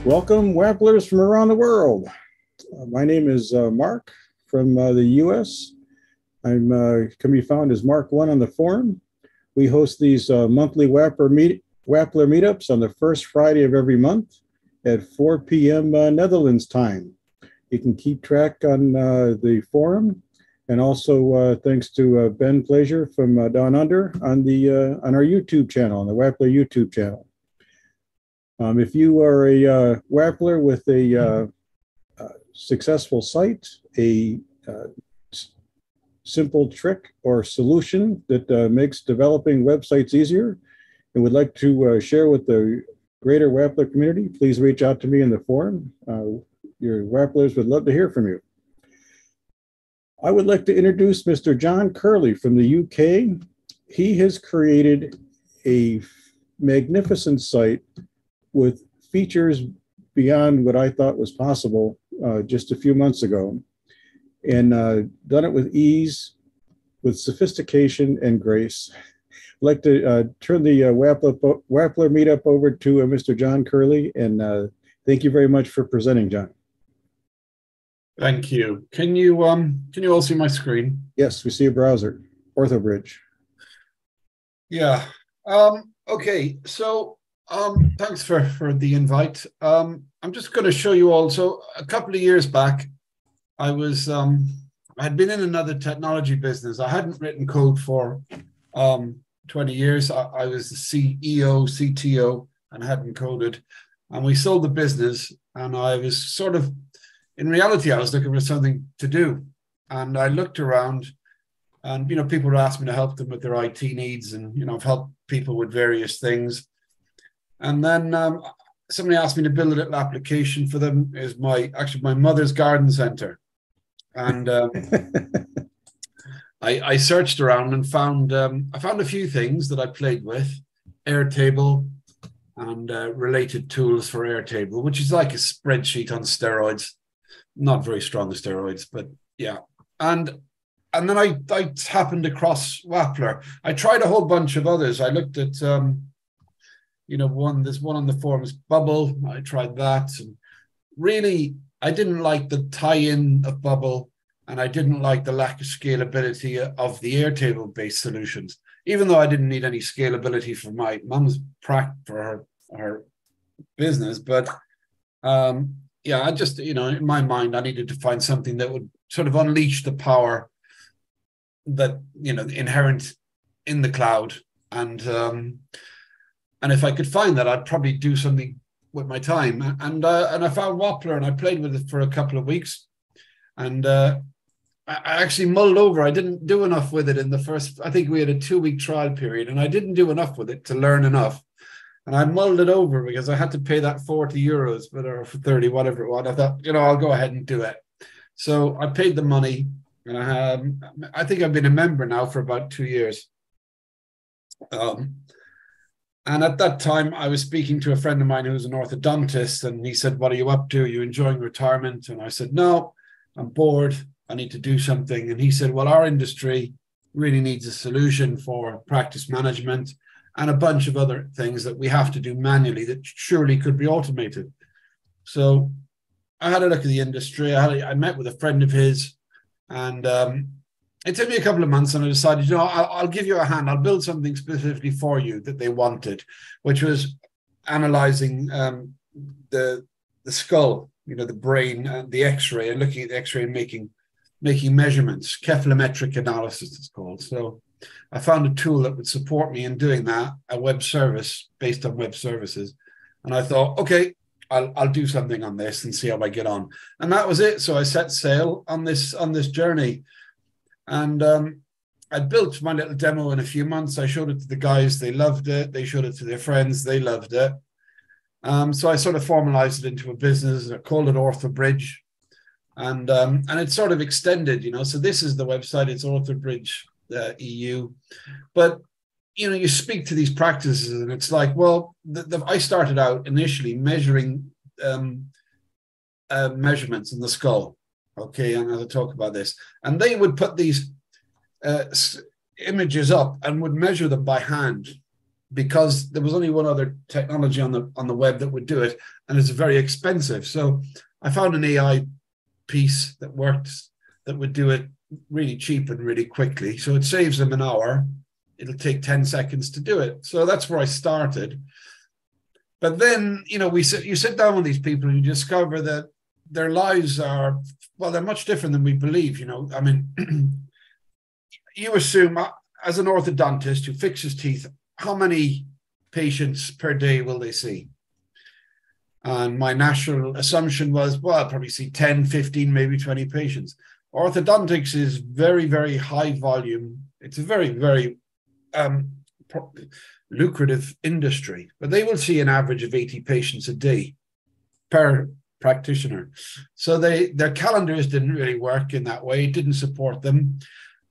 Welcome, Wapplers from around the world. My name is Mark from the US. I'm can be found as Mark1 on the forum. We host these monthly Wappler meetups on the first Friday of every month at 4 p.m. Netherlands time. You can keep track on the forum, and also thanks to Ben Pleasure from Down Under on our YouTube channel, on the Wappler YouTube channel. If you are a Wappler with a successful site, a simple trick or solution that makes developing websites easier, and would like to share with the greater Wappler community, please reach out to me in the forum. Your Wapplers would love to hear from you. I would like to introduce Mr. John Curley from the UK. He has created a magnificent site with features beyond what I thought was possible just a few months ago, and done it with ease, with sophistication and grace. I'd like to turn the Wappler meetup over to Mr. John Curley, and thank you very much for presenting, John. Thank you. Can you all see my screen? Yes, we see a browser, Orthobridge. Yeah. Okay. So thanks for the invite. I'm just going to show you all. So a couple of years back, I had been in another technology business. I hadn't written code for 20 years. I was the CEO, CTO, and hadn't coded. And we sold the business, and I was sort of, in reality, I was looking for something to do. And I looked around, and, people would ask me to help them with their IT needs, and, I've helped people with various things. And then somebody asked me to build a little application for them. Is my mother's garden center. And I searched around and found a few things that I played with, Airtable and related tools for Airtable, which is like a spreadsheet on steroids. Not very strong steroids, but yeah. And then I happened across Wappler. I tried a whole bunch of others. I looked at there's one on the forums, Bubble. I tried that, and really I didn't like the tie-in of Bubble, and I didn't like the lack of scalability of the Airtable-based solutions, even though I didn't need any scalability for my mum's for her business. But yeah, I just, in my mind, I needed to find something that would sort of unleash the power that, inherent in the cloud. And if I could find that, I'd probably do something with my time. And I found Wappler, and I played with it for a couple of weeks. And I actually mulled over. I didn't do enough with it in the first, I think we had a 2-week trial period, and I didn't do enough with it to learn enough. And I mulled it over because I had to pay that 40 euros, or for 30, whatever it was. I thought, I'll go ahead and do it. So I paid the money, and I think I've been a member now for about 2 years. And at that time, I was speaking to a friend of mine who was an orthodontist, and he said, "What are you up to? Are you enjoying retirement?" And I said, "No, I'm bored. I need to do something." And he said, "Well, our industry really needs a solution for practice management and a bunch of other things that we have to do manually that surely could be automated." So I had a look at the industry. I met with a friend of his, and it took me a couple of months, and I decided, I'll give you a hand. I'll build something specifically for you that they wanted, which was analyzing the skull, the brain, and the X-ray, and looking at the X-ray and making measurements. Cephalometric analysis, it's called. So I found a tool that would support me in doing that, a web service based on web services. And I thought, okay, I'll do something on this and see how I get on. And that was it. So I set sail on this journey. And I built my little demo in a few months. I showed it to the guys. They loved it. They showed it to their friends. They loved it. So I sort of formalized it into a business. I called it Orthobridge. And it sort of extended, So this is the website. It's Orthobridge EU. But, you speak to these practices, and it's like, well, I started out initially measuring measurements in the skull. Okay, and I'll talk about this. And they would put these images up and would measure them by hand. because there was only one other technology on the web that would do it, and it's very expensive. So I found an AI piece that worked, that would do it really cheap and really quickly. So it saves them an hour. It'll take 10 seconds to do it. So that's where I started. But then, you sit down with these people and you discover that their lives are, well, they're much different than we believe. I mean, you assume, as an orthodontist who fixes teeth, how many patients per day will they see? And my natural assumption was, well, I'll probably see 10, 15, maybe 20 patients. Orthodontics is very, very high volume. It's a very, very lucrative industry, but they will see an average of 80 patients a day per practitioner. So their calendars didn't really work in that way, didn't support them.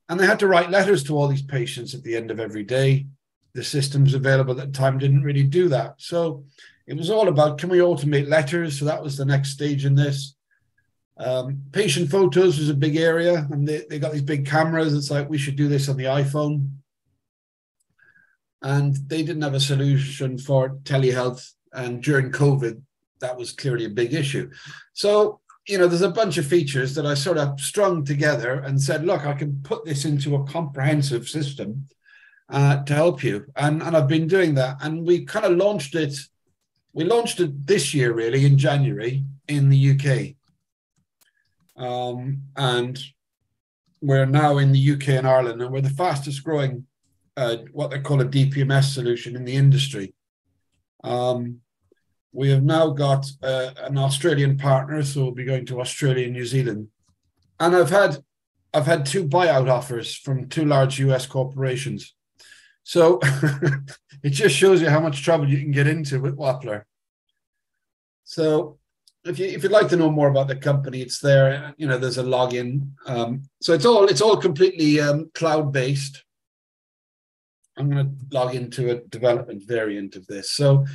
And they had to write letters to all these patients at the end of every day. The systems available at the time didn't really do that. So it was all about, can we automate letters? So that was the next stage in this. Patient photos was a big area, and they got these big cameras. It's like, we should do this on the iPhone. And they didn't have a solution for telehealth. And during COVID, that was clearly a big issue. So, there's a bunch of features that I sort of strung together and said, look, I can put this into a comprehensive system to help you. And I've been doing that. And we kind of launched it. We launched it this year, really, in January in the UK. And we're now in the UK and Ireland, and we're the fastest growing, what they call a DPMS solution in the industry. We have now got an Australian partner, so we'll be going to Australia and New Zealand. And I've had 2 buyout offers from 2 large US corporations. So it just shows you how much trouble you can get into with Wappler. So if you'd like to know more about the company, it's there. There's a login. So it's all completely cloud-based. I'm going to log into a development variant of this. So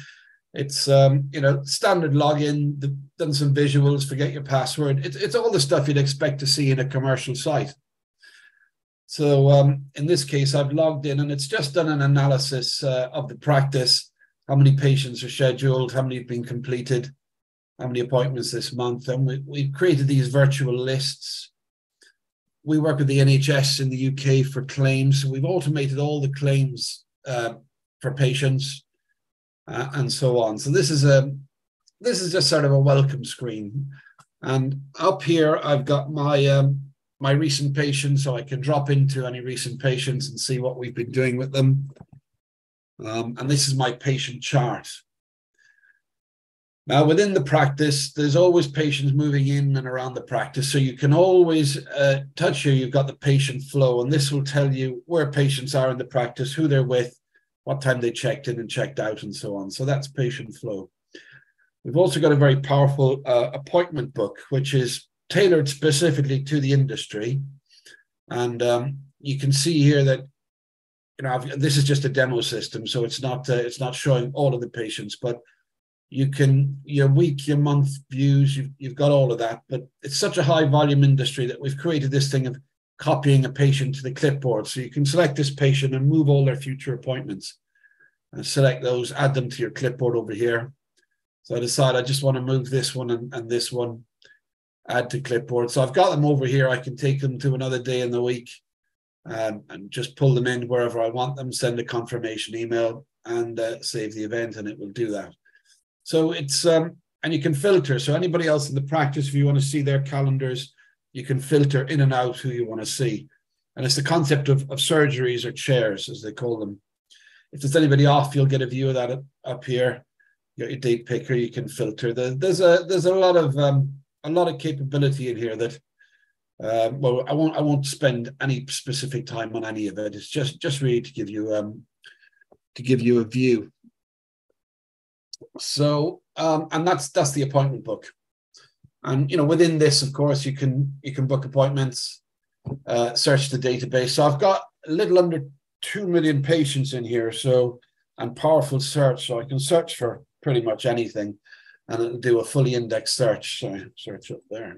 it's standard login, done some visuals, forget your password. It's all the stuff you'd expect to see in a commercial site. So in this case, I've logged in, and it's just done an analysis of the practice, how many patients are scheduled, how many have been completed, how many appointments this month. And we've created these virtual lists. We work with the NHS in the UK for claims. So we've automated all the claims for patients and so on. So this is just sort of a welcome screen. And up here, I've got my recent patients, so I can drop into any recent patients and see what we've been doing with them. And this is my patient chart. Now, within the practice, there's always patients moving in and around the practice. So you can always touch here, you've got the patient flow, and this will tell you where patients are in the practice, who they're with, what time they checked in and checked out, and so on. So that's patient flow. We've also got a very powerful appointment book, which is tailored specifically to the industry. And you can see here that, this is just a demo system, so it's not showing all of the patients, but you can, your week, your month views, you've got all of that. But it's such a high volume industry that we've created this thing of copying a patient to the clipboard. So you can select this patient and move all their future appointments and select those, add them to your clipboard over here. So I decide I just want to move this one and this one, add to clipboard. So I've got them over here. I can take them to another day in the week and just pull them in wherever I want them, send a confirmation email and save the event, and it will do that. So it's, and you can filter. So anybody else in the practice, if you want to see their calendars, you can filter in and out who you want to see. And it's the concept of surgeries or chairs, as they call them. If there's anybody off, you'll get a view of that up here. You got your date picker, you can filter. There's a lot of capability in here that, well, I won't spend any specific time on any of it. It's just really to give you a view. So, and that's the appointment book. And, within this, of course, you can book appointments, search the database. So I've got a little under 2 million patients in here. So, and powerful search. So I can search for pretty much anything and it'll do a fully indexed search. So search up there.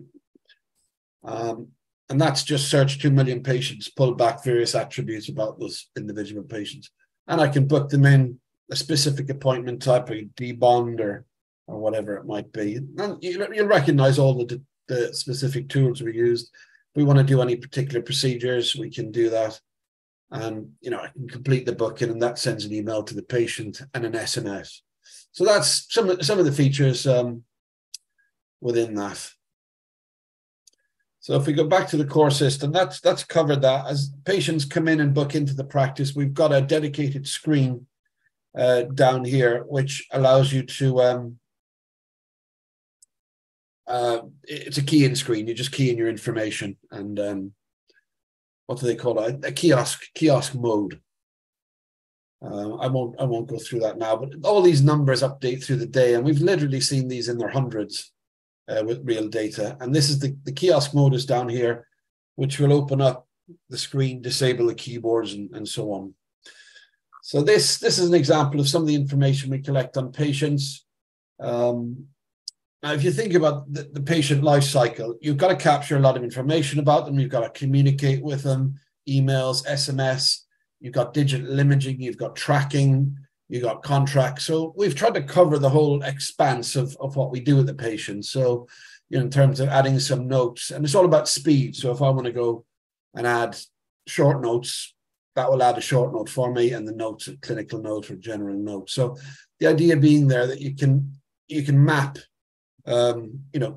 And that's just search 2 million patients, pull back various attributes about those individual patients. And I can book them in a specific appointment type, a debond or whatever it might be. And you'll recognize all the specific tools we used. If we want to do any particular procedures, we can do that. And, I can complete the booking, and that sends an email to the patient and an SMS. So that's some of the features within that. So if we go back to the core system, that's covered that. As patients come in and book into the practice, we've got a dedicated screen down here, which allows you to, it's a key-in screen. You just key in your information, and what do they call it? A kiosk mode. I won't go through that now, but all these numbers update through the day, and we've literally seen these in their hundreds with real data. And this is the kiosk mode is down here, which will open up the screen, disable the keyboards, and so on. So this is an example of some of the information we collect on patients. Now, if you think about the patient life cycle, you've got to capture a lot of information about them. You've got to communicate with them, emails, SMS. You've got digital imaging. You've got tracking. You've got contracts. So we've tried to cover the whole expanse of what we do with the patient. So, in terms of adding some notes, and it's all about speed. So if I want to go and add short notes, that will add a short note for me, and the notes, a clinical note or general note. So the idea being there that you can map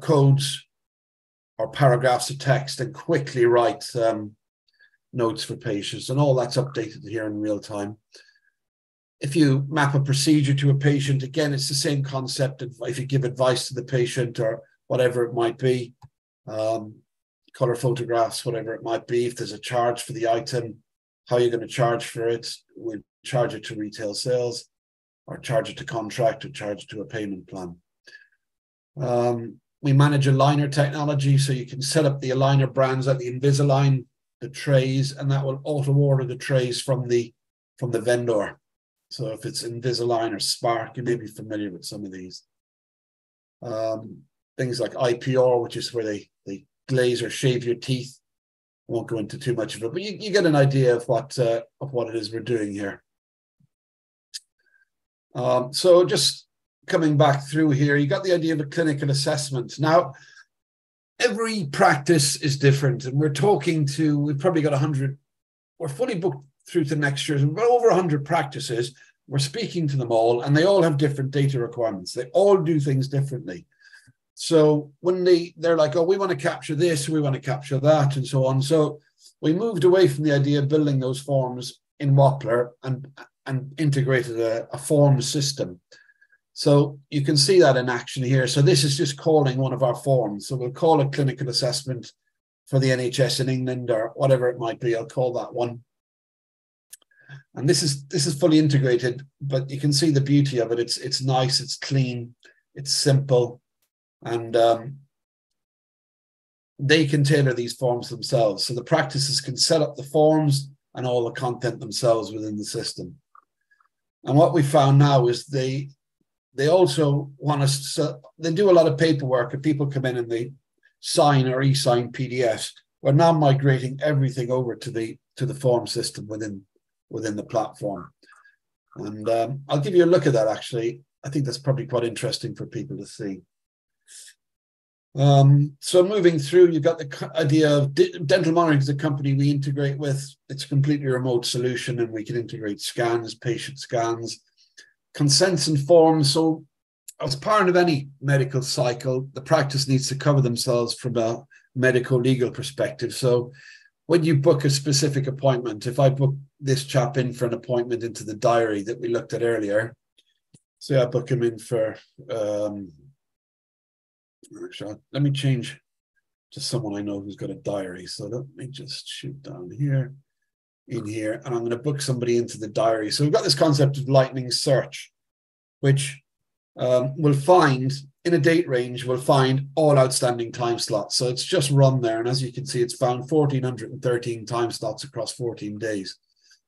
codes or paragraphs of text and quickly write notes for patients, and all that's updated here in real time. If you map a procedure to a patient, again, it's the same concept. If you give advice to the patient or whatever it might be, color photographs, whatever it might be, if there's a charge for the item, how you're going to charge for it, we'll charge it to retail sales, or charge it to contract, or charge it to a payment plan. We manage aligner technology, so you can set up the aligner brands like the Invisalign, the trays, and that will auto order the trays from the vendor. So if it's Invisalign or Spark, you may be familiar with some of these. Things like IPR, which is where they glaze or shave your teeth. I won't go into too much of it, but you get an idea of what it is we're doing here. So just coming back through here, you got the idea of a clinical assessment. Now, every practice is different, and we've probably got 100, we're fully booked through to next year, we've got over 100 practices. We're speaking to them all, and they all have different data requirements. They all do things differently. So when they're like, oh, we want to capture this, we want to capture that, and so on. So we moved away from the idea of building those forms in Wappler and integrated a form system. So you can see that in action here. So this is just calling one of our forms. So we'll call a clinical assessment for the NHS in England or whatever it might be. I'll call that one. And this is fully integrated, but you can see the beauty of it. It's nice, it's clean, it's simple, and they can tailor these forms themselves. So the practices can set up the forms and all the content themselves within the system. And what we found now is they also want us to, they do a lot of paperwork, and people come in and they sign or e-sign PDFs. We're now migrating everything over to the form system within the platform. And I'll give you a look at that, actually. I think that's probably quite interesting for people to see. So moving through, you've got the idea of Dental Monitoring is a company we integrate with. It's a completely remote solution, and we can integrate scans, patient scans, consents and forms. So as part of any medical cycle, the practice needs to cover themselves from a medical legal perspective. So when you book a specific appointment, if I book this chap in for an appointment into the diary that we looked at earlier, say I book him in for, actually, let me change to someone I know who's got a diary. So let me just shoot down here, in here, and I'm going to book somebody into the diary. So we've got this concept of lightning search, which will find, in a date range, will find all outstanding time slots. So it's just run there. And as you can see, it's found 1,413 time slots across 14 days.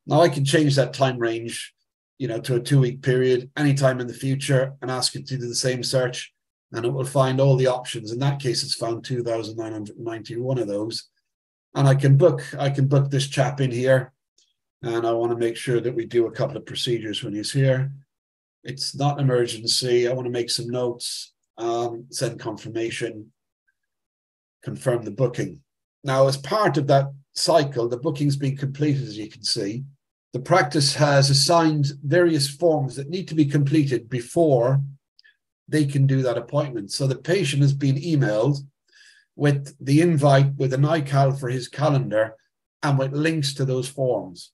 Now I can change that time range, to a 2-week period anytime in the future and ask it to do the same search, and it will find all the options. In that case, it's found 2,991 of those. And I can book this chap in here, and I want to make sure that we do a couple of procedures when he's here. it's not an emergency. I want to make some notes, send confirmation, confirm the booking. Now, as part of that cycle, the booking's been completed, as you can see. The practice has assigned various forms that need to be completed before they can do that appointment. So the patient has been emailed with the invite with an iCal for his calendar and with links to those forms.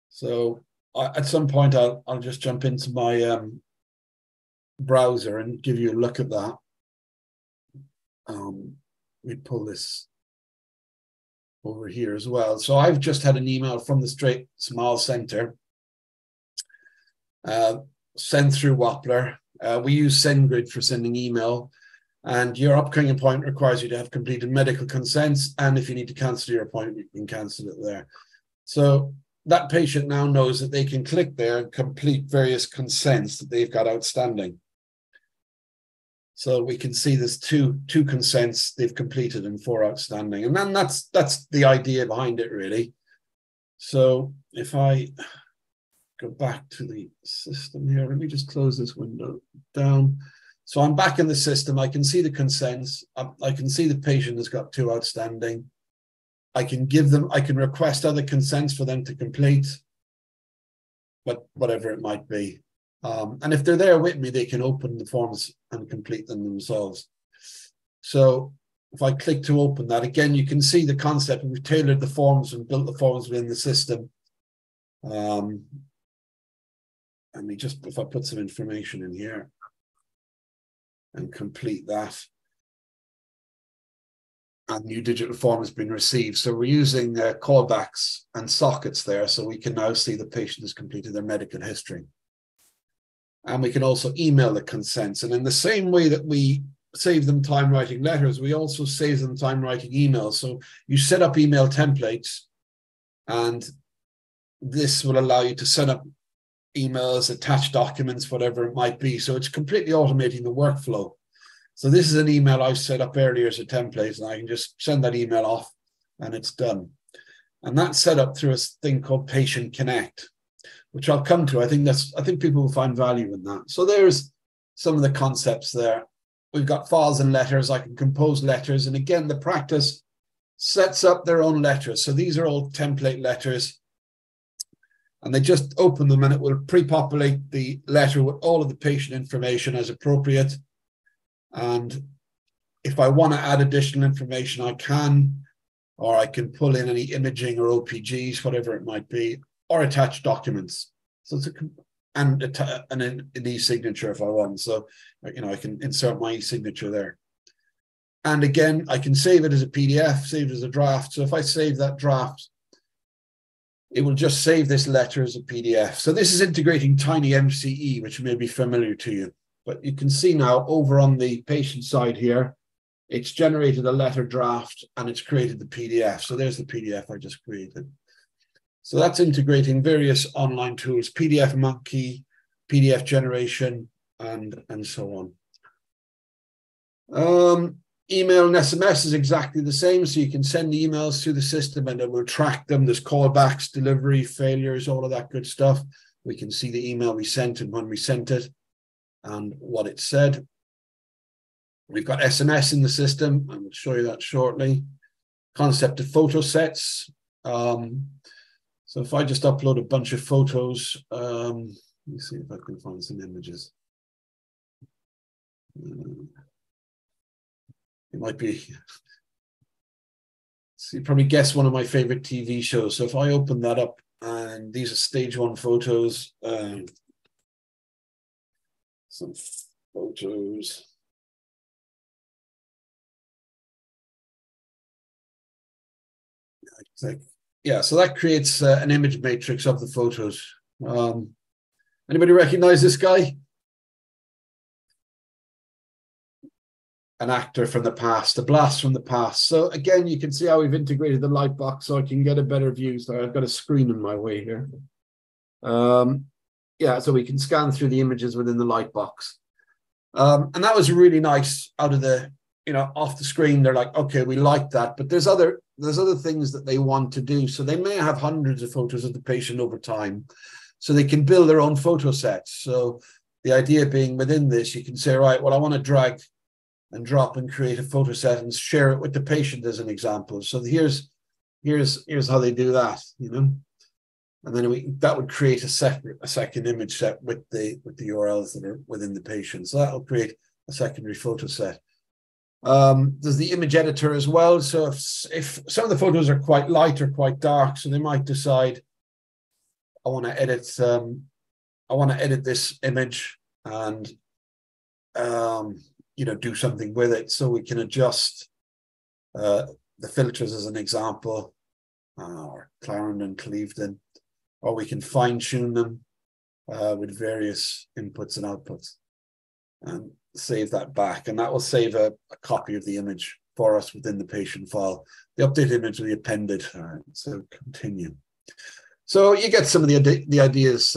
So at some point, I'll just jump into my browser and give you a look at that. We pull this over here as well. So I've just had an email from the Straight Smile Center sent through Wappler. We use SendGrid for sending email, and your upcoming appointment requires you to have completed medical consents, and if you need to cancel your appointment, you can cancel it there. So that patient now knows that they can click there and complete various consents that they've got outstanding. So we can see there's two consents they've completed and 4 outstanding. And then that's the idea behind it, really. So if I go back to the system here, let me just close this window down. So I'm back in the system. I can see the consents. I can see the patient has got 2 outstanding. I can request other consents for them to complete, but whatever it might be. And if they're there with me, they can open the forms and complete them themselves. So if I click to open that, again, you can see the concept. We've tailored the forms and built the forms within the system. And if I put some information in here and complete that, and new digital form has been received. So we're using callbacks and sockets there, so we can now see the patient has completed their medical history. And we can also email the consents. And in the same way that we save them time writing letters, we also save them time writing emails. So you set up email templates, and this will allow you to set up emails, attach documents, whatever it might be. So it's completely automating the workflow. So this is an email I've set up earlier as a template, and I can just send that email off and it's done. And that's set up through a thing called Patient Connect, which I'll come to. I think people will find value in that. So there's some of the concepts there. We've got files and letters. I can compose letters. And again, the practice sets up their own letters. So these are all template letters. And they just open them and it will pre-populate the letter with all of the patient information as appropriate. And if I want to add additional information, I can, or I can pull in any imaging or OPGs, whatever it might be, or attach documents. So it's an e-signature if I want. So, I can insert my e-signature there. And again, I can save it as a PDF, save it as a draft. So if I save that draft, it will just save this letter as a PDF. So this is integrating Tiny MCE, which may be familiar to you. But you can see now over on the patient side here, it's generated a letter draft and it's created the PDF. So there's the PDF I just created. So that's integrating various online tools, PDF Monkey, PDF generation, and so on. Email and SMS is exactly the same. So you can send emails to the system and it will track them. There's callbacks, delivery, failures, all of that good stuff. We can see the email we sent and when we sent it and what it said. We've got SMS in the system. I will show you that shortly. Concept of photo sets. So if I just upload a bunch of photos, let me see if I can find some images. It might be, so you probably guess one of my favorite TV shows. So if I open that up, and these are stage 1 photos, some photos. Yeah, so that creates an image matrix of the photos. Anybody recognize this guy? An actor from the past, a blast from the past. So again, you can see how we've integrated the light box so I can get a better view. So I've got a screen in my way here. Yeah, so we can scan through the images within the light box. And that was really nice out of the, off the screen. They're like, okay, we like that, but there's other things that they want to do. So they may have hundreds of photos of the patient over time. So they can build their own photo sets. So The idea being within this, you can say, right, well, I want to drag and drop and create a photo set and share it with the patient as an example. So here's how they do that, you know. And then that would create a second image set with the URLs that are within the patient. So that'll create a secondary photo set. There's the image editor as well. So if some of the photos are quite light or quite dark, so they might decide, I want to edit this image and you know, do something with it. So we can adjust the filters as an example, or Clarendon, Clevedon, or we can fine tune them with various inputs and outputs and save that back. And that will save a copy of the image for us within the patient file. The updated image will be appended. All right, so continue. So you get some of the ideas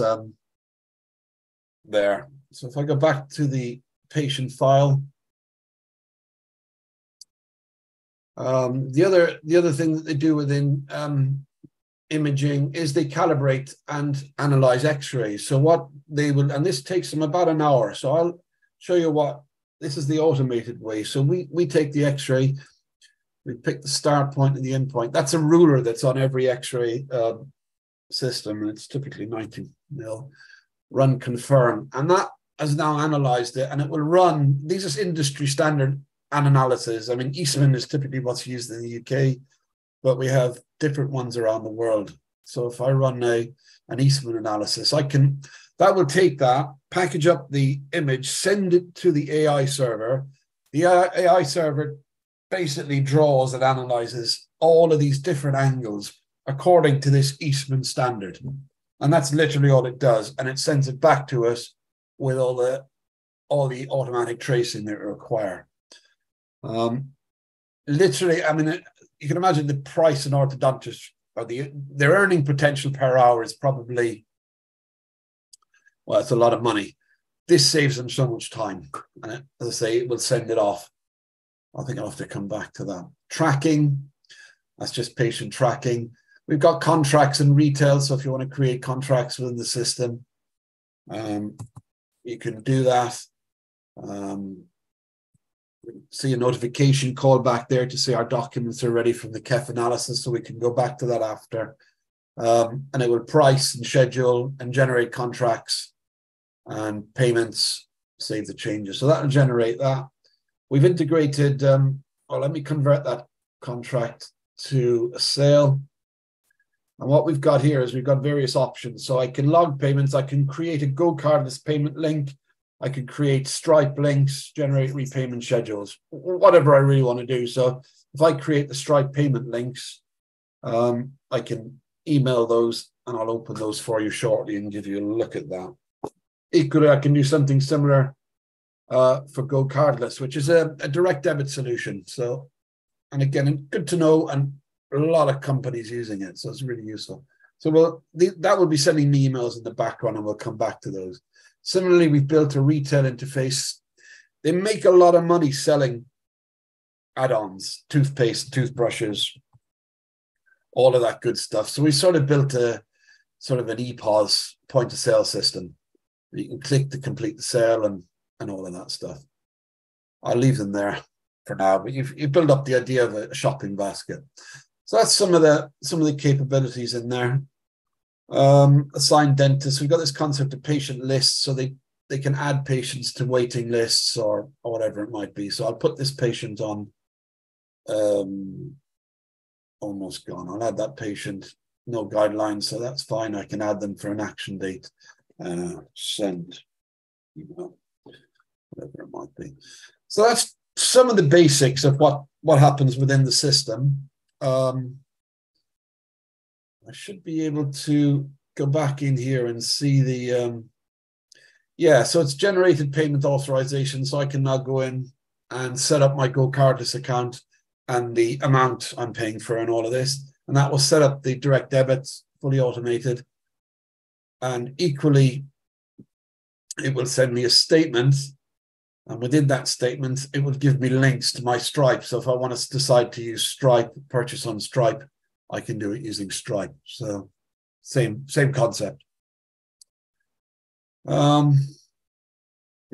there. So if I go back to the patient file, the other thing that they do within imaging is they calibrate and analyze X-rays. So what they will, and this takes them about an hour. So I'll show you what this is, the automated way. So we take the X-ray, we pick the start point and the end point. That's a ruler that's on every X-ray system, and it's typically 90 mil. Run confirm, and that has now analyzed it, and it will run. These are industry standard analysis. I mean, Eastman is typically what's used in the UK, but we have different ones around the world. So if I run an Eastman analysis, that will take that, package up the image, send it to the AI server. The AI server basically draws and analyzes all of these different angles according to this Eastman standard. And that's literally all it does. And it sends it back to us with all the automatic tracing that we require. Literally, I mean, you can imagine the price an orthodontist, or their earning potential per hour is probably, well, it's a lot of money. This saves them so much time. And as I say, it will send it off. I think I'll have to come back to that. Tracking, that's just patient tracking. We've got contracts and retail. So if you want to create contracts within the system, you can do that. See a notification call back there to say our documents are ready from the KEF analysis, so we can go back to that after. And it will price and schedule and generate contracts and payments, save the changes. So that will generate that. We've integrated, let me convert that contract to a sale. And what we've got here is we've got various options. So I can log payments, I can create a Go Cardless payment link, I can create Stripe links, generate repayment schedules, whatever I really want to do. So if I create the Stripe payment links, I can email those and I'll open those for you shortly and give you a look at that. Equally, I can do something similar for Go Cardless, which is a direct debit solution. So, and again, good to know, and a lot of companies using it, so it's really useful. So that will be sending me emails in the background, and we'll come back to those. Similarly, we've built a retail interface. They make a lot of money selling add-ons, toothpaste, toothbrushes, all of that good stuff. So we sort of built an EPOS point-of-sale system. You can click to complete the sale and all of that stuff. I'll leave them there for now, but you build up the idea of a shopping basket. So that's some of the capabilities in there. Assigned dentists. We've got this concept of patient lists, so they can add patients to waiting lists or whatever it might be. So I'll put this patient on almost gone. I'll add that patient, no guidelines, so that's fine. I can add them for an action date. Send, whatever it might be. So that's some of the basics of what happens within the system. I should be able to go back in here and see the, so it's generated payment authorization. So I can now go in and set up my Go Cardless account and the amount I'm paying for and all of this. And that will set up the direct debits, fully automated. And equally, it will send me a statement. And within that statement, it will give me links to my Stripe. So if I want to decide to use Stripe, purchase on Stripe, I can do it using Stripe. So same concept.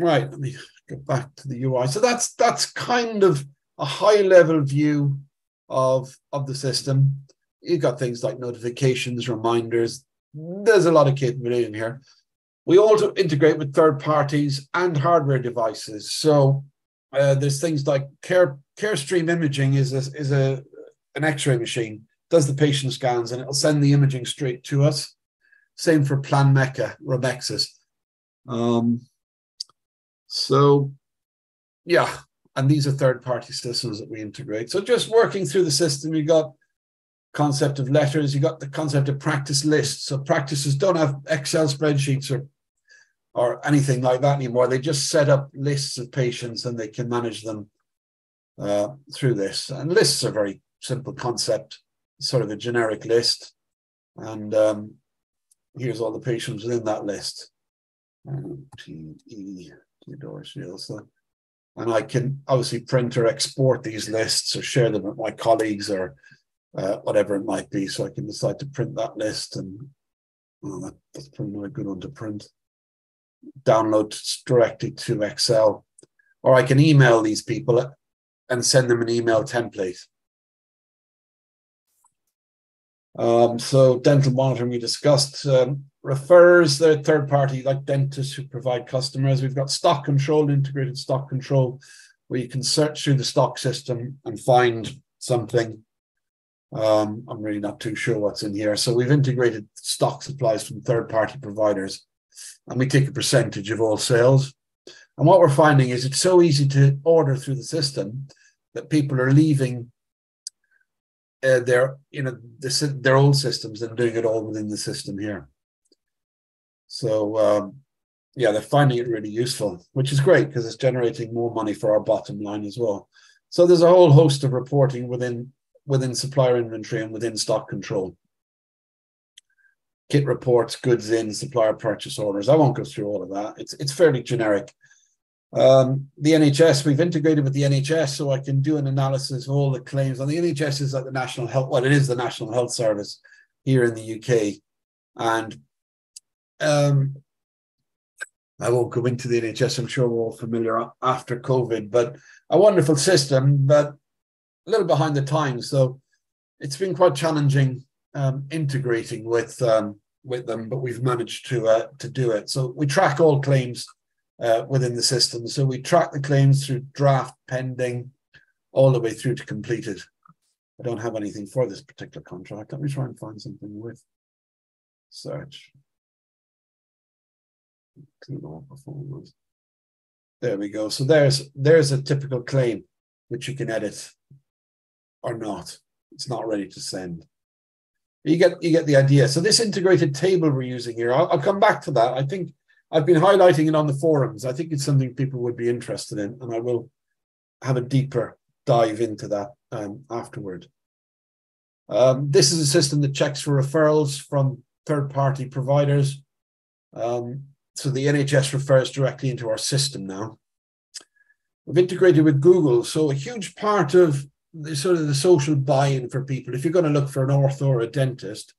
Right, let me get back to the UI. So that's kind of a high-level view of the system. You've got things like notifications, reminders. There's a lot of capability in here. We also integrate with third parties and hardware devices. So there's things like CareStream Imaging is an X-ray machine, does the patient scans, and it'll send the imaging straight to us. Same for PlanMecca, Romexis. So, yeah, and these are third-party systems that we integrate. So just working through the system, you got concept of letters, you got the concept of practice lists. So practices don't have Excel spreadsheets or anything like that anymore. They just set up lists of patients and they can manage them through this. And lists are very simple concept, sort of a generic list. And here's all the patients within that list. And I can obviously print or export these lists or share them with my colleagues or whatever it might be. So I can decide to print that list, and that's probably not a good one to print. Download directly to Excel, or I can email these people and send them an email template. So dental monitoring we discussed. Referrers, they're third party like dentists who provide customers. We've got stock control, integrated stock control, where you can search through the stock system and find something. I'm really not too sure what's in here. So we've integrated stock supplies from third party providers, and we take a percentage of all sales. And what we're finding is it's so easy to order through the system that people are leaving their old systems and doing it all within the system here. So yeah, they're finding it really useful, which is great because it's generating more money for our bottom line as well. So there's a whole host of reporting within supplier inventory and within stock control. Kit reports, goods in, supplier purchase orders. I won't go through all of that. It's fairly generic. The NHS, we've integrated with the NHS, so I can do an analysis of all the claims. And the NHS is like the National Health, well, it is the National Health Service here in the UK. And I won't go into the NHS. I'm sure we're all familiar after COVID, but a wonderful system, but a little behind the times. So it's been quite challenging integrating with them, but we've managed to do it. So we track all claims within the system. So we track the claims through draft, pending, all the way through to completed. I don't have anything for this particular contract. Let me try and find something with search. There we go. So there's a typical claim which you can edit or not. It's not ready to send. You get the idea. So this integrated table we're using here, I'll come back to that. I think I've been highlighting it on the forums. I think it's something people would be interested in, and I will have a deeper dive into that afterward. This is a system that checks for referrals from third-party providers. So the NHS refers directly into our system now. We've integrated with Google. So a huge part of the social buy-in for people, if you're going to look for an ortho or a dentist,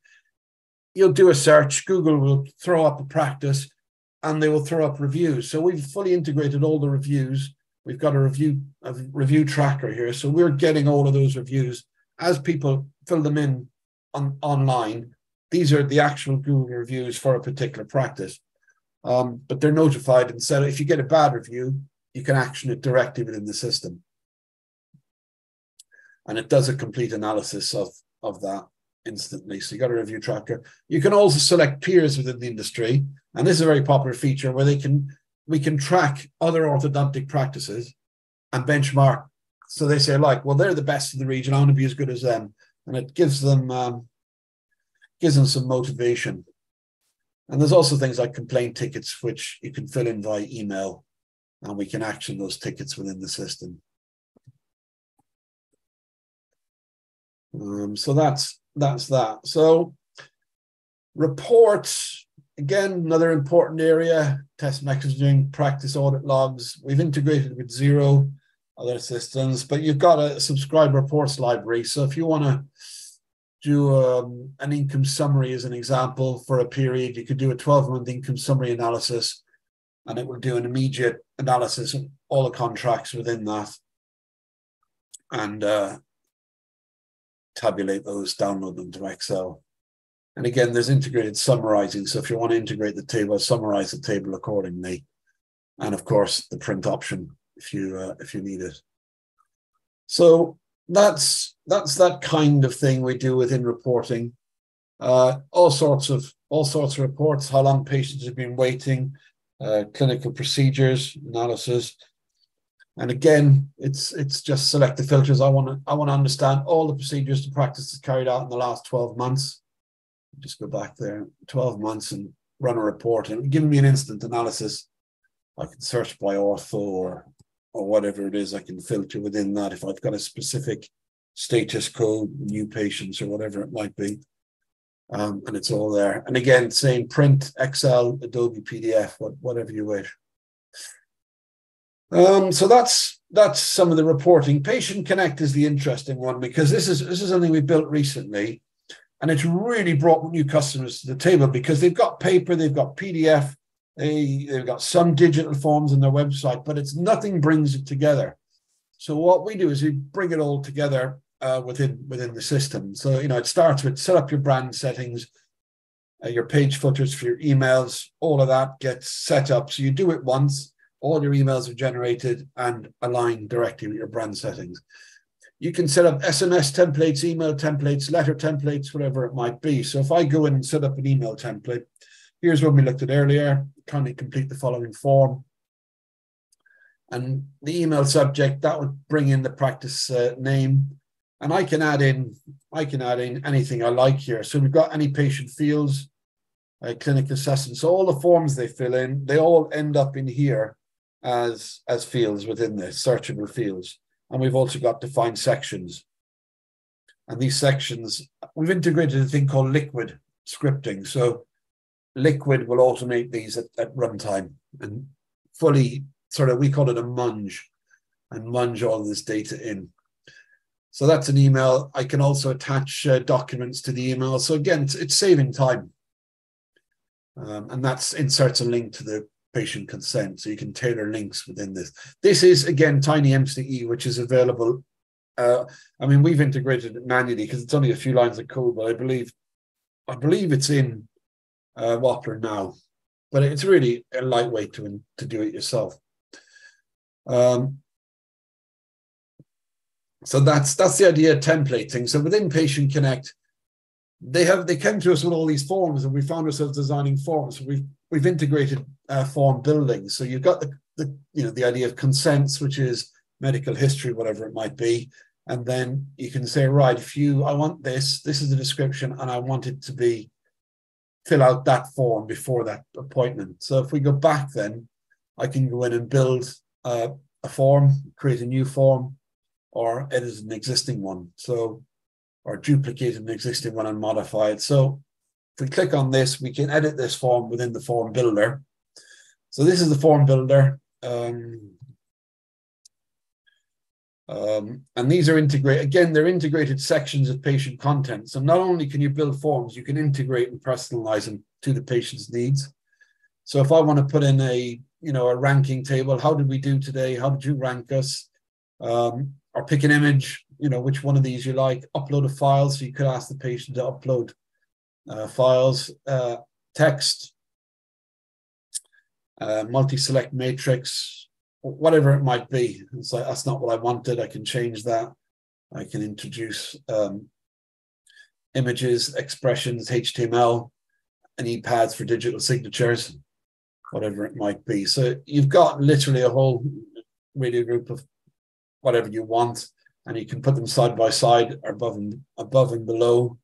you'll do a search. Google will throw up a practice and they will throw up reviews. So we've fully integrated all the reviews. We've got a review tracker here. So we're getting all of those reviews as people fill them in online. These are the actual Google reviews for a particular practice. But they're notified and said if you get a bad review, you can action it directly within the system. And it does a complete analysis of that instantly. So you got a review tracker. You can also select peers within the industry. And this is a very popular feature where we can track other orthodontic practices and benchmark. So they say, like, well, they're the best in the region. I want to be as good as them. And it gives them some motivation. And there's also things like complaint tickets, which you can fill in via email, and we can action those tickets within the system. So that's that. So reports, again, another important area, test messaging, practice audit logs. We've integrated with Xero, other systems, but you've got a subscribe reports library. So if you want to do an income summary as an example for a period, you could do a 12-month income summary analysis, and it will do an immediate analysis of all the contracts within that, and tabulate those, download them to Excel. And again, there's integrated summarizing. So if you want to integrate the table, summarize the table accordingly. And of course, the print option if you need it. So that's that kind of thing we do within reporting. All sorts of reports, how long patients have been waiting, clinical procedures, analysis. And again, it's just select the filters. I want to understand all the procedures the practice has carried out in the last 12 months. Just go back there, 12 months, and run a report, and give me an instant analysis. I can search by ortho or whatever it is. I can filter within that if I've got a specific status code, new patients or whatever it might be. And it's all there. And again, same print, Excel, Adobe PDF, whatever you wish. So that's some of the reporting. Patient Connect is the interesting one, because this is something we built recently, and it's really brought new customers to the table, because they've got paper, they've got PDF, they've got some digital forms on their website, but it's nothing brings it together. So what we do is we bring it all together within the system. So, it starts with set up your brand settings, your page footers for your emails, all of that gets set up. So you do it once, all your emails are generated and aligned directly with your brand settings. You can set up SMS templates, email templates, letter templates, whatever it might be. So if I go in and set up an email template, here's what we looked at earlier. Kindly complete the following form. And the email subject, that would bring in the practice name. And I can add in anything I like here. So we've got any patient fields, clinical assessment. So all the forms they fill in, they all end up in here as fields within this, searchable fields. And we've also got defined sections. And these sections, we've integrated a thing called liquid scripting. So liquid will automate these at runtime and fully we call it a munge, and munge all this data in. So that's an email. I can also attach documents to the email. So again, it's saving time. And that inserts a link to the patient consent. So you can tailor links within this. This is, again, Tiny MCE, which is available. We've integrated it manually because it's only a few lines of code, but I believe it's in Wappler now. But it's really a lightweight to do it yourself. So that's the idea of templating. So within Patient Connect, they came to us with all these forms, and we found ourselves designing forms. So we've integrated form building. So you've got the idea of consents, which is medical history, whatever it might be, and then you can say, right, I want this is the description, and I want it to be fill out that form before that appointment. So if we go back, then I can go in and build a form, create a new form, or edit an existing one. So, or duplicate an existing one and modify it. So if we click on this, we can edit this form within the form builder. So this is the form builder. And these are integrated. Again, they're integrated sections of patient content. So not only can you build forms, you can integrate and personalize them to the patient's needs. So if I want to put in a ranking table, how did we do today? How did you rank us? Or pick an image, which one of these you like, upload a file. So you could ask the patient to upload files, text, multi-select matrix, whatever it might be. It's like, that's not what I wanted. I can change that. I can introduce images, expressions, HTML, and EPADs for digital signatures, whatever it might be. So you've got literally a whole radio group of whatever you want, and you can put them side by side, or above and below.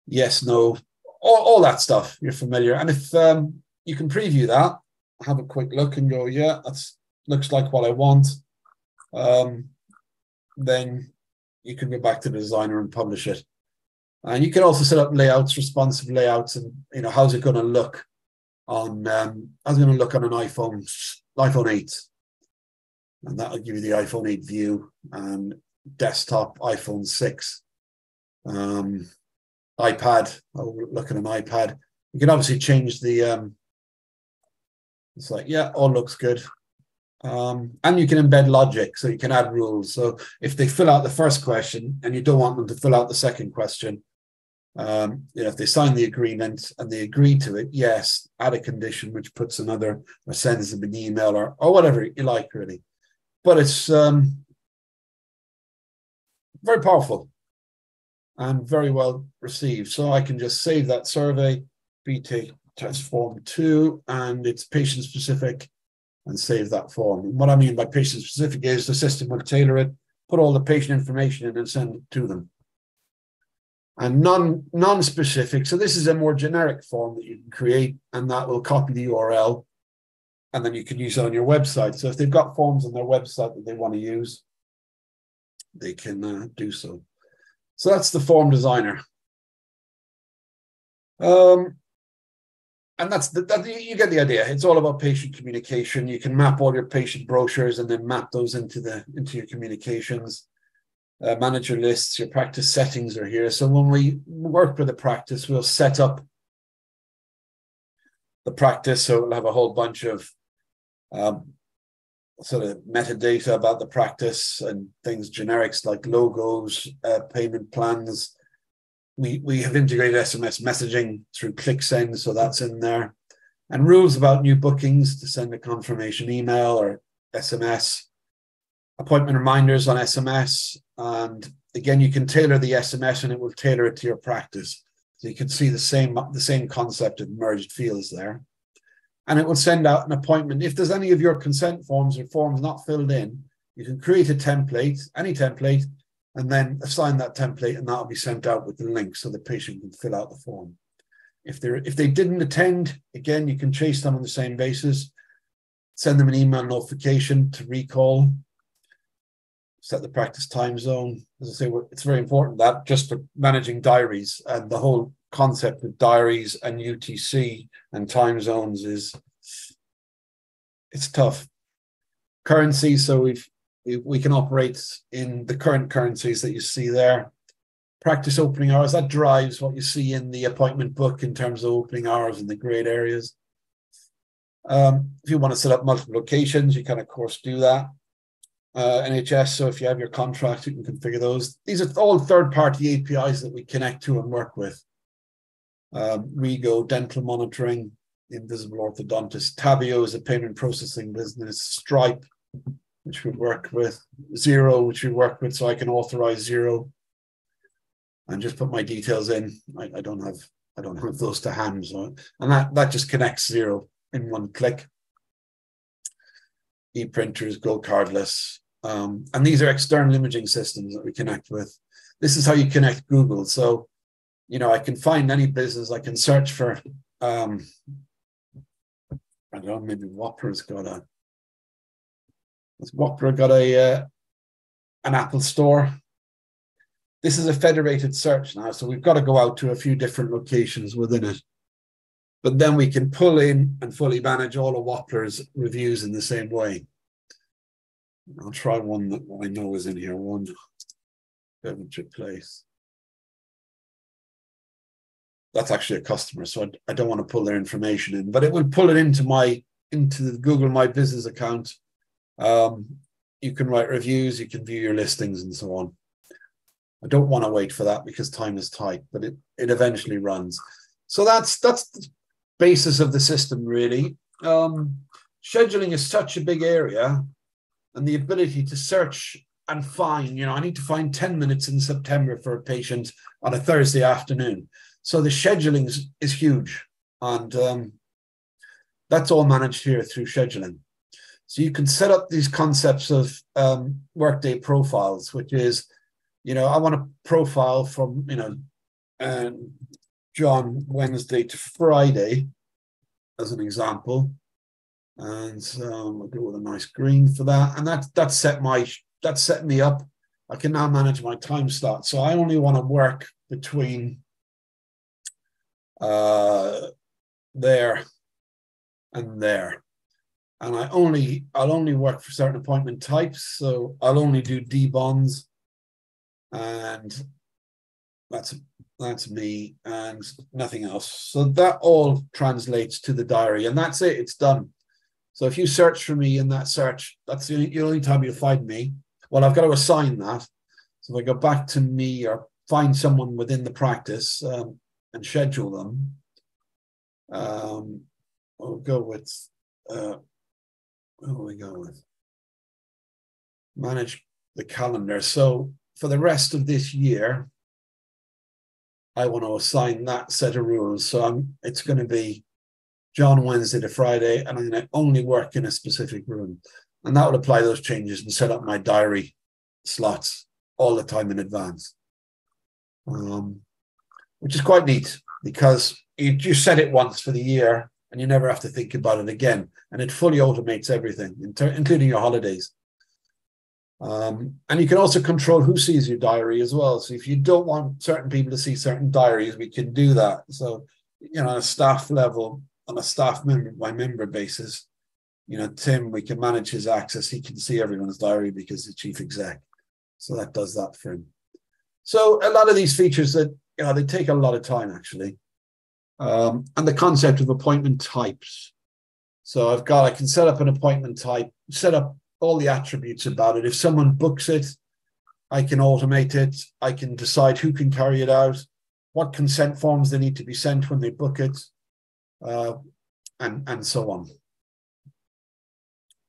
Yes, no, all that stuff you're familiar. And if you can preview that, have a quick look and go, yeah, that looks like what I want. Then you can go back to the designer and publish it. And you can also set up layouts, responsive layouts, and how's it going to look on an iPhone 8. And that'll give you the iPhone 8 view, and desktop iPhone 6, iPad. I'll look at an iPad. You can obviously change the It's like, yeah, all looks good. And you can embed logic, so you can add rules. So if they fill out the first question and you don't want them to fill out the second question, if they sign the agreement and they agree to it, yes, add a condition which puts another or sends them an email or whatever you like, really. But it's very powerful and very well received. So I can just save that survey, BT test form 2, and it's patient specific, and save that form. And what I mean by patient specific is the system will tailor it, put all the patient information in and send it to them. And non-specific, so this is a more generic form that you can create, and that will copy the URL, and then you can use it on your website. So if they've got forms on their website that they want to use, they can do so. So that's the form designer. And that's you get the idea. It's all about patient communication. You can map all your patient brochures and then map those into your communications. Manage your lists. Your practice settings are here. So when we work with a practice, we'll set up the practice. So we'll have a whole bunch of sort of metadata about the practice and things, generics like logos, payment plans. We have integrated SMS messaging through ClickSend, so that's in there. And rules about new bookings to send a confirmation email or SMS. Appointment reminders on SMS. And again, you can tailor the SMS and it will tailor it to your practice. So you can see the same concept of merged fields there. And it will send out an appointment. If there's any of your consent forms or forms not filled in, you can create a template, any template, and then assign that template, and that'll be sent out with the link so the patient can fill out the form. If they didn't attend, again, you can chase them on the same basis, send them an email notification to recall, set the practice time zone. As I say, it's very important that just for managing diaries, and the whole concept of diaries and UTC and time zones it's tough. Currency, so we can operate in the current currencies that you see there. Practice opening hours, that drives what you see in the appointment book in terms of opening hours in the grade areas. If you want to set up multiple locations, you can of course do that. NHS, so if you have your contract, you can configure those. These are all third-party APIs that we connect to and work with. Rego, dental monitoring, Invisible Orthodontist, Tabio is a payment processing business, Stripe, which we work with, Xero, which we work with, so I can authorize Xero and just put my details in. I don't have those to hand, so, and that just connects Xero in one click. E-printers, go cardless, and these are external imaging systems that we connect with. This is how you connect Google. So, I can find any business. I can search for, I don't know, maybe Wappler's got a. Has Wappler got an Apple store? This is a federated search now, so we've got to go out to a few different locations within it. But then we can pull in and fully manage all of Wappler's reviews in the same way. I'll try one that I know is in here, one Devonshire Place. That's actually a customer, so I don't want to pull their information in, but it will pull it into the Google My Business account. You can write reviews, you can view your listings and so on. I don't want to wait for that because time is tight, but it eventually runs. So that's the basis of the system, really. Scheduling is such a big area, and the ability to search and find, I need to find 10 minutes in September for a patient on a Thursday afternoon. So the scheduling is huge, and that's all managed here through scheduling. So you can set up these concepts of workday profiles, which is, I want a profile from, John Wednesday to Friday, as an example. And we'll go with a nice green for that. And that's set me up. I can now manage my time slot. So I only want to work between there and there. And I'll only work for certain appointment types. So I'll only do D-bonds, and that's me and nothing else. So that all translates to the diary, and that's it. It's done. So if you search for me in that search, that's the only time you'll find me. Well, I've got to assign that. So if I go back to me or find someone within the practice and schedule them, we'll go with, what will we go with? Manage the calendar. So for the rest of this year, I want to assign that set of rules. So it's going to be John Wednesday to Friday, and I'm going to only work in a specific room. And that will apply those changes and set up my diary slots all the time in advance, which is quite neat because you set it once for the year and you never have to think about it again. And it fully automates everything, including your holidays. And you can also control who sees your diary as well. So if you don't want certain people to see certain diaries, we can do that. So, on a staff level, on a staff member by member basis, Tim, we can manage his access. He can see everyone's diary because he's chief exec. So that does that for him. So a lot of these features that, they take a lot of time actually. And the concept of appointment types. So I can set up an appointment type, set up all the attributes about it. If someone books it, I can automate it. I can decide who can carry it out, what consent forms they need to be sent when they book it, and so on.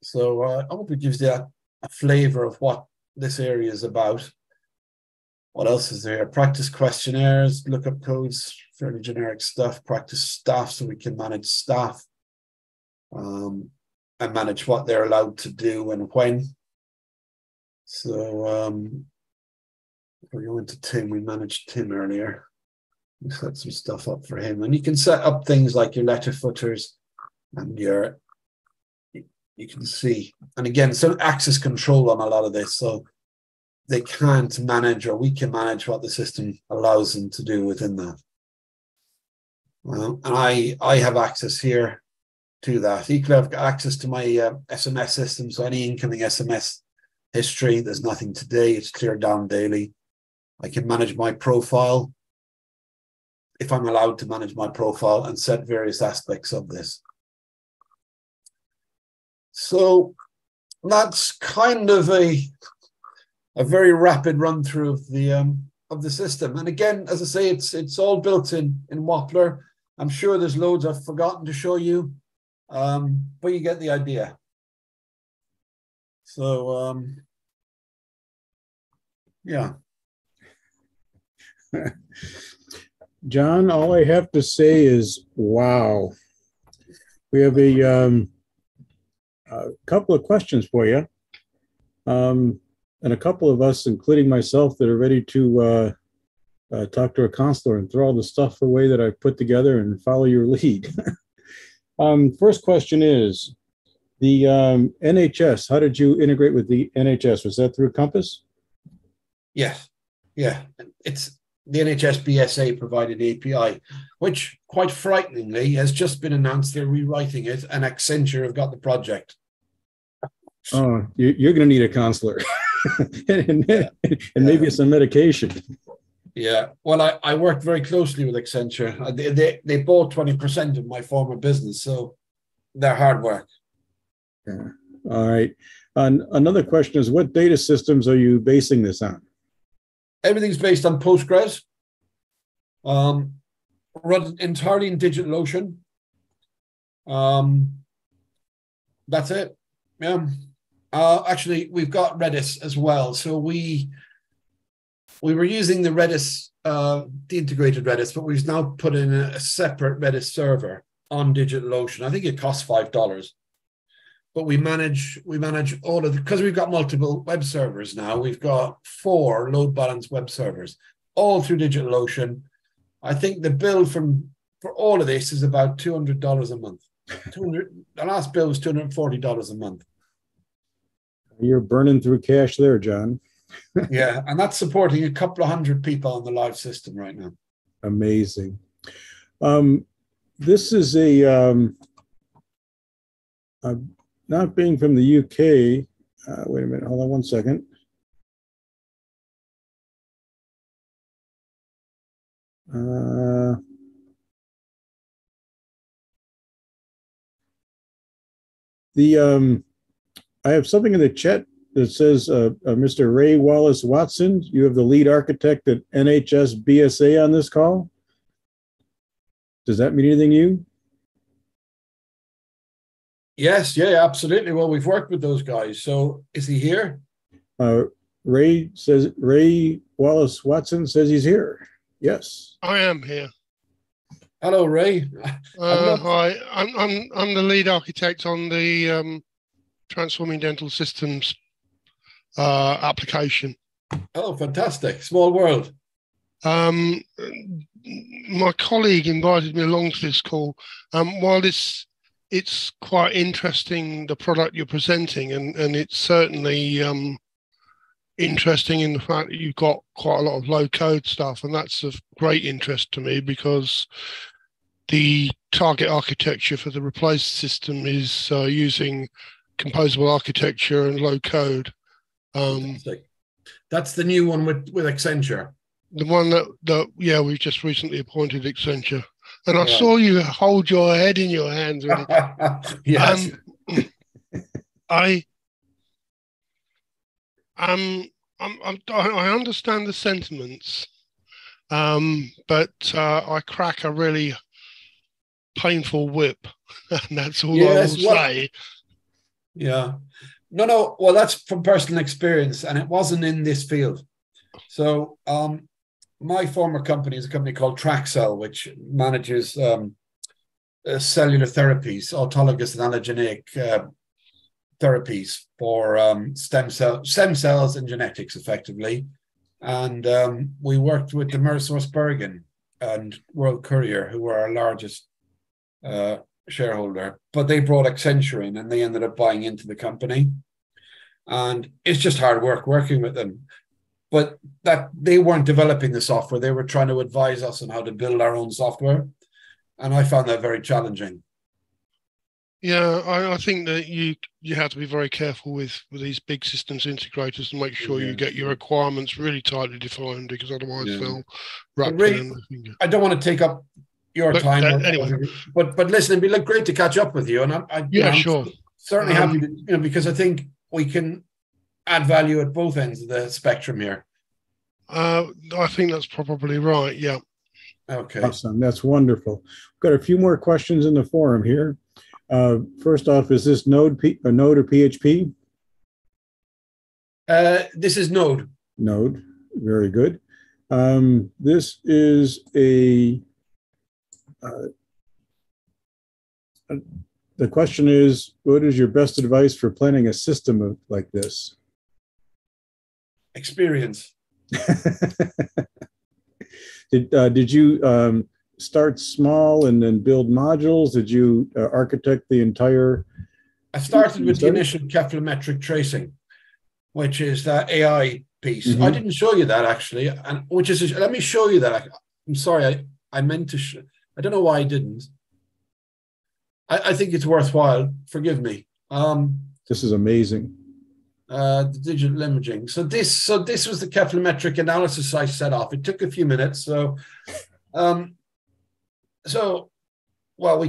So I hope it gives you a flavor of what this area is about. What else is there? Practice questionnaires, lookup codes, fairly generic stuff. Practice staff, so we can manage staff and manage what they're allowed to do and when. So if we go into Tim, we managed Tim earlier. We set some stuff up for him. And you can set up things like your letter footers and you can see. And again, some access control on a lot of this. So they can't manage, or we can manage what the system allows them to do within that. And I have access here to that. Equally, I've got access to my SMS system. So any incoming SMS history, there's nothing today. It's cleared down daily. I can manage my profile if I'm allowed to manage my profile and set various aspects of this. So that's kind of a very rapid run through of the system. And again, as I say, it's all built in Wappler. I'm sure there's loads I've forgotten to show you, but you get the idea. So yeah. John, all I have to say is, wow. We have a couple of questions for you. And a couple of us, including myself, that are ready to talk to a counselor and throw all the stuff away that I put together and follow your lead. First question is, the NHS, how did you integrate with the NHS? Was that through Compass? Yes. Yeah. It's the NHS BSA provided API, which quite frighteningly has just been announced they're rewriting it, and Accenture have got the project. Oh, you're going to need a counselor and maybe some medication. Yeah, well, I worked very closely with Accenture. They bought 20% of my former business, so they're hard work. Yeah. All right. Another question is, what data systems are you basing this on? Everything's based on Postgres. Run entirely in DigitalOcean. That's it. Yeah. Actually, we've got Redis as well. So we were using the Redis, the integrated Redis, but we've now put in a separate Redis server on DigitalOcean. I think it costs $5. But we manage all of because we've got multiple web servers now. We've got 4 load balanced web servers, all through DigitalOcean. I think the bill for all of this is about $200 a month. The last bill was $240 a month. You're burning through cash there, John. Yeah, and that's supporting a couple of hundred people on the live system right now. Amazing. This is not being from the UK. Wait a minute, hold on one second. I have something in the chat that says, Mr. Ray Wallace Watson, you have the lead architect at NHS BSA on this call. Does that mean anything to you? Yes, yeah, absolutely. Well, we've worked with those guys. So is he here? Ray Wallace Watson says he's here. Yes. I am here. Hello, Ray. Hi, I'm the lead architect on the Transforming Dental Systems application. Oh, fantastic. Small world. My colleague invited me along to this call. While it's quite interesting, the product you're presenting, and it's certainly interesting in the fact that you've got quite a lot of low-code stuff, and that's of great interest to me because the target architecture for the replace system is using composable architecture and low-code. That's the new one with Accenture. The one that we've just recently appointed Accenture. And I saw you hold your head in your hands. Yes. I understand the sentiments, but I crack a really painful whip, and that's all I will say. Yeah. No. Well, that's from personal experience, and it wasn't in this field. So, my former company is a company called Traxcell, which manages cellular therapies, autologous and allogeneic therapies for stem cells and genetics, effectively. And we worked with the Bergen and World Courier, who were our largest shareholder, but they brought Accenture in, and they ended up buying into the company. And it's just hard work working with them. But that they weren't developing the software; they were trying to advise us on how to build our own software, and I found that very challenging. Yeah, I think that you have to be very careful with these big systems integrators to make sure you get your requirements really tightly defined, because otherwise they'll wrap it in the finger. I don't want to take up your time, anyway. But listen, it'd be great to catch up with you, and I'm sure, certainly happy to, because I think we can add value at both ends of the spectrum here. I think that's probably right. Yeah. Okay. Awesome. That's wonderful. We've got a few more questions in the forum here. First off, is this Node or PHP? This is Node. Node. Very good. This is the question is, what is your best advice for planning a system like this? Experience. Did you start small and then build modules? Did you architect the entire? I started with the initial cephalometric tracing, which is that AI piece. Mm-hmm. I didn't show you that actually, and let me show you that. I'm sorry, I meant to. I don't know why I didn't. I think it's worthwhile. Forgive me. This is amazing. The digital imaging. So this was the cephalometric analysis I set off. It took a few minutes. So we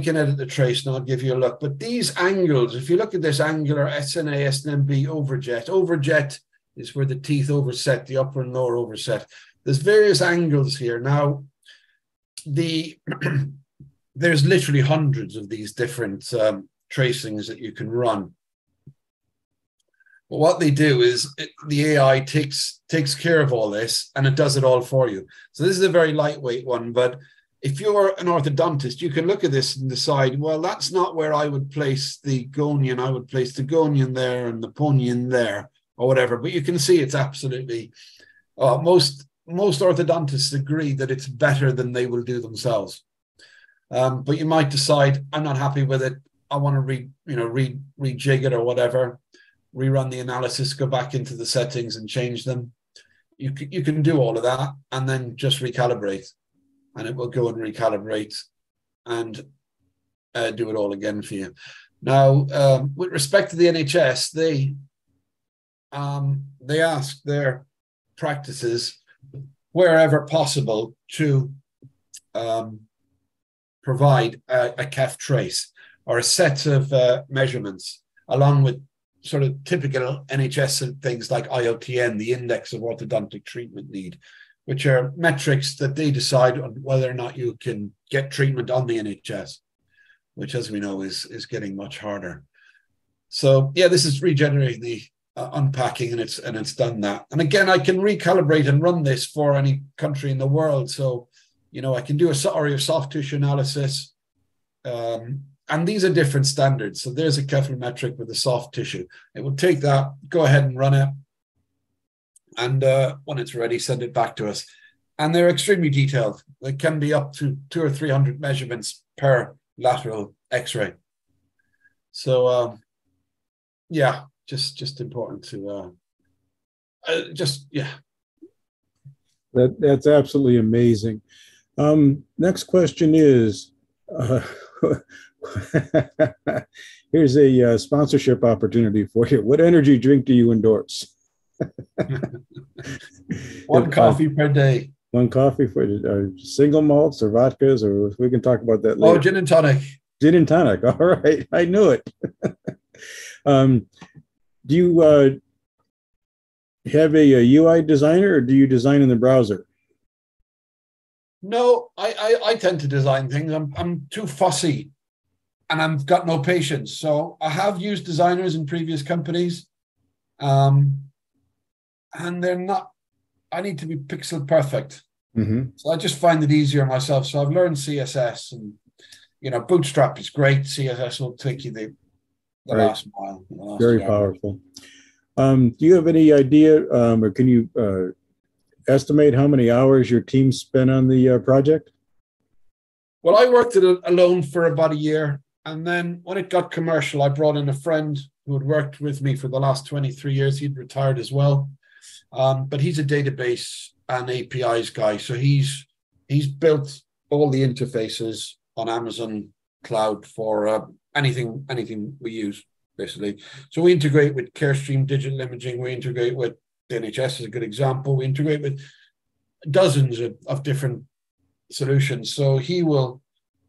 can edit the trace and I'll give you a look. But these angles, if you look at this angular SNA, SNMB overjet is where the teeth overset, the upper and lower overset. There's various angles here. Now, there's literally hundreds of these different tracings that you can run. But what they do is the AI takes care of all this, and it does it all for you. So this is a very lightweight one, but if you're an orthodontist, you can look at this and decide, well, that's not where I would place the gonian. I would place the gonian there and the ponian there, or whatever. But you can see it's absolutely, most orthodontists agree that it's better than they will do themselves. But you might decide, I'm not happy with it. I want to rejig it or whatever, rerun the analysis, go back into the settings and change them. You can do all of that and then just recalibrate, and it will go and recalibrate and do it all again for you. Now, with respect to the NHS, they ask their practices wherever possible to provide a CAF trace or a set of measurements. along with sort of typical NHS things like IOTN, the Index of Orthodontic Treatment Need, which are metrics that they decide on whether or not you can get treatment on the NHS, which, as we know, is getting much harder. So yeah, this is regenerating the unpacking, and it's done that. And again, I can recalibrate and run this for any country in the world. So, you know, I can do a soft tissue analysis, and these are different standards. So there's a Keffel metric with the soft tissue. It will take that, go ahead and run it, and when it's ready, send it back to us. And they're extremely detailed. They can be up to 200 or 300 measurements per lateral X-ray. So yeah, just important to That's absolutely amazing. Next question is, here's a sponsorship opportunity for you. What energy drink do you endorse? One coffee per day. One coffee for single malts or vodkas, or we can talk about that later. Oh, gin and tonic. Gin and tonic. All right, I knew it. Do you have a UI designer, or do you design in the browser? No, I tend to design things. I'm too fussy, and I've got no patience. So I have used designers in previous companies, and they're not. I need to be pixel perfect. Mm-hmm. So I just find it easier myself. So I've learned CSS, and you know, Bootstrap is great. CSS will take you the Right. last mile. Very powerful. Do you have any idea, or can you estimate how many hours your team spent on the project? Well, I worked it alone for about a year. And then when it got commercial, I brought in a friend who had worked with me for the last 23 years. He'd retired as well. But he's a database and APIs guy. So he's built all the interfaces on Amazon Cloud for anything we use, basically. So we integrate with CareStream Digital Imaging. We integrate with the NHS is a good example. We integrate with dozens of different solutions. So he's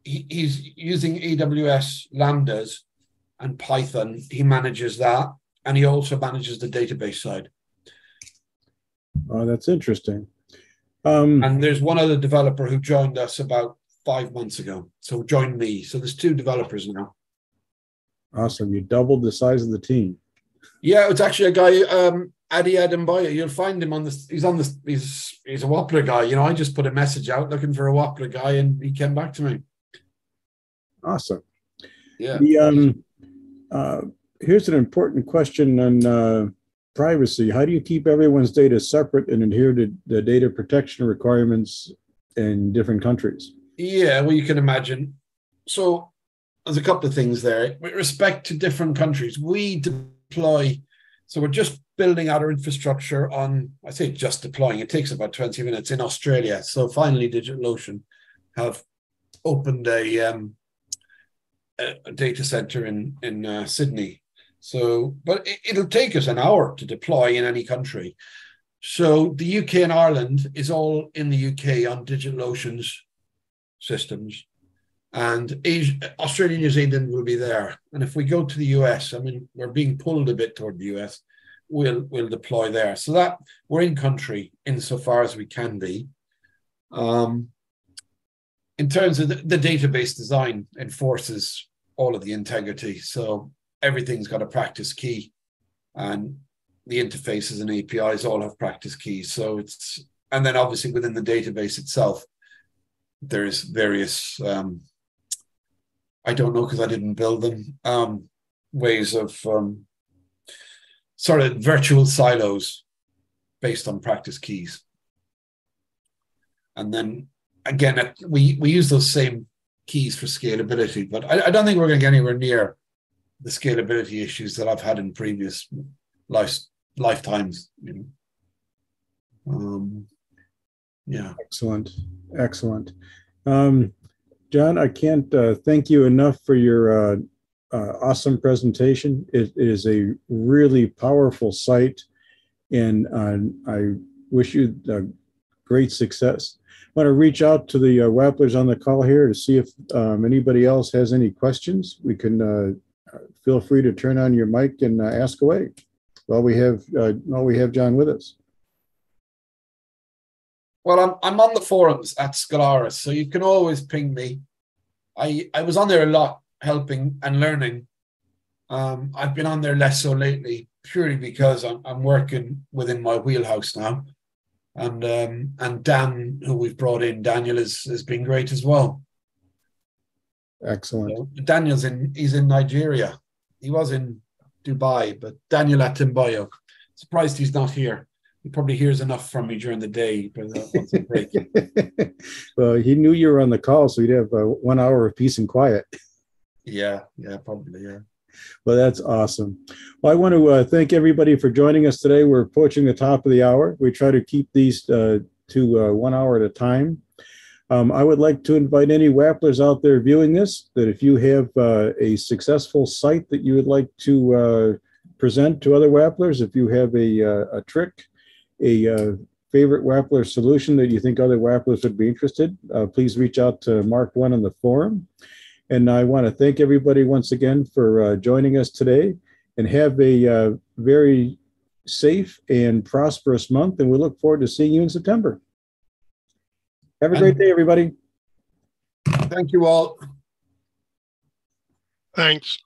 using AWS Lambdas and Python. He manages that, and he also manages the database side. Oh, that's interesting. And there's one other developer who joined us about 5 months ago. So joined me. So there's 2 developers now. Awesome. You doubled the size of the team. Yeah, it's actually a guy, Adi Adambaya. You'll find him on this. He's a Wappler guy. You know, I just put a message out looking for a Wappler guy, and he came back to me. Awesome. Yeah. Here's an important question on privacy. How do you keep everyone's data separate and adhere to the data protection requirements in different countries? Yeah, well, you can imagine. So there's a couple of things there. With respect to different countries, we deploy. So we're just building out our infrastructure on, I say just deploying, it takes about 20 minutes in Australia. So finally, DigitalOcean have opened a data center in Sydney. So, but it'll take us an hour to deploy in any country. So the UK and Ireland is all in the UK on DigitalOcean's systems. And Australia and New Zealand will be there. And if we go to the US, I mean, we're being pulled a bit toward the US, we'll deploy there. So that we're in country insofar as we can be. In terms of the database design, enforces all of the integrity. So everything's got a practice key, and the interfaces and APIs all have practice keys. So and then obviously within the database itself, there's various, I don't know because I didn't build them, ways of sort of virtual silos based on practice keys. And then again, we use those same keys for scalability, but I don't think we're going to get anywhere near the scalability issues that I've had in previous lifetimes. You know? Yeah. Excellent. John, I can't thank you enough for your awesome presentation. It is a really powerful site, and I wish you great success. I want to reach out to the Wapplers on the call here to see if anybody else has any questions. We can feel free to turn on your mic and ask away while we have John with us. Well, I'm on the forums at Scalaris, so you can always ping me. I was on there a lot, helping and learning. I've been on there less so lately, purely because I'm working within my wheelhouse now. And Dan, who we've brought in, Daniel has been great as well. Excellent. So he's in Nigeria. He was in Dubai, but Daniel at Timbayo. Surprised he's not here. He probably hears enough from me during the day, but wants a break. Well, he knew you were on the call, so he'd have 1 hour of peace and quiet. Yeah, probably, yeah. Well, that's awesome. Well, I want to thank everybody for joining us today. We're approaching the top of the hour. We try to keep these to 1 hour at a time. I would like to invite any Wapplers out there viewing this, that if you have a successful site that you would like to present to other Wapplers, if you have a trick, a favorite Wappler solution that you think other Wapplers would be interested, please reach out to Mark One on the forum. And I want to thank everybody once again for joining us today, and have a very safe and prosperous month. And we look forward to seeing you in September. Have a great day, everybody. Thank you all. Thanks.